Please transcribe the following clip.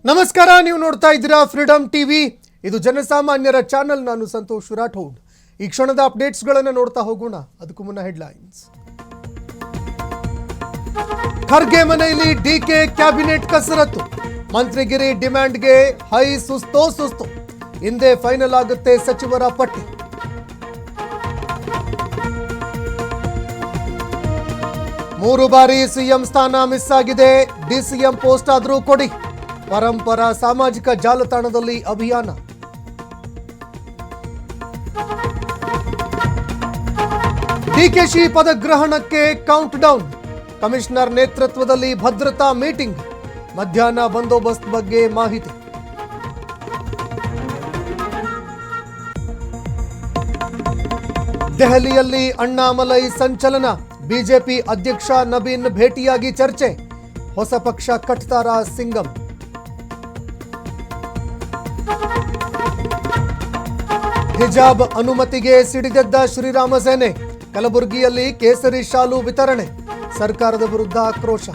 ನಮಸ್ಕಾರ, ನೀವು ನೋಡ್ತಾ ಇದ್ದೀರಾ ಫ್ರೀಡಂ ಟಿವಿ. ಇದು ಜನಸಾಮಾನ್ಯರ ಚಾನೆಲ್. ನಾನು ಸಂತೋಷ್ ರಾಠೋಡ್. ಈ ಕ್ಷಣದ ಅಪ್ಡೇಟ್ಸ್ಗಳನ್ನು ನೋಡ್ತಾ ಹೋಗೋಣ. ಅದಕ್ಕೂ ಮುನ್ನ ಹೆಡ್ಲೈನ್ಸ್. ಖರ್ಗೆ ಮನೆಯಲ್ಲಿ ಡಿಕೆ ಕ್ಯಾಬಿನೆಟ್ ಕಸರತ್ತು. ಮಂತ್ರಿಗಿರಿ ಡಿಮ್ಯಾಂಡ್ಗೆ ಹೈ ಸುಸ್ತು. ಹಿಂದೆ ಫೈನಲ್ ಆಗುತ್ತೆ ಸಚಿವರ ಪಟ್ಟಿ. ಮೂರು ಬಾರಿ ಸಿಎಂ ಸ್ಥಾನ ಮಿಸ್ ಆಗಿದೆ. ಡಿಸಿಎಂ ಪೋಸ್ಟ್ ಆದರೂ ಕೊಡಿ. ಪರಂಪರಾ ಸಾಮಾಜಿಕ ಜಾಲತಾಣದಲ್ಲಿ ಅಭಿಯಾನ. ಡಿಕೆಶಿ ಪದಗ್ರಹಣಕ್ಕೆ ಕೌಂಟ್ ಡೌನ್. ಕಮಿಷನರ್ ನೇತೃತ್ವದಲ್ಲಿ ಭದ್ರತಾ ಮೀಟಿಂಗ್. ಮಧ್ಯಾಹ್ನ ಬಂದೋಬಸ್ತ್ ಬಗ್ಗೆ ಮಾಹಿತಿ. ದೆಹಲಿಯಲ್ಲಿ ಅಣ್ಣಾಮಲೈ ಸಂಚಲನ. ಬಿಜೆಪಿ ಅಧ್ಯಕ್ಷ ನಬೀನ್ ಭೇಟಿಯಾಗಿ ಚರ್ಚೆ. ಹೊಸ ಪಕ್ಷ ಕಟ್ತಾರ ಸಿಂಗಂ. ಹಿಜಾಬ್ ಅನುಮತಿಗೆ ಸಿಡಿದೆದ್ದ ಶ್ರೀರಾಮ ಸೇನೆ. ಕಲಬುರಗಿಯಲ್ಲಿ ಕೇಸರಿ ಶಾಲು ವಿತರಣೆ. ಸರ್ಕಾರದ ವಿರುದ್ಧ ಆಕ್ರೋಶ.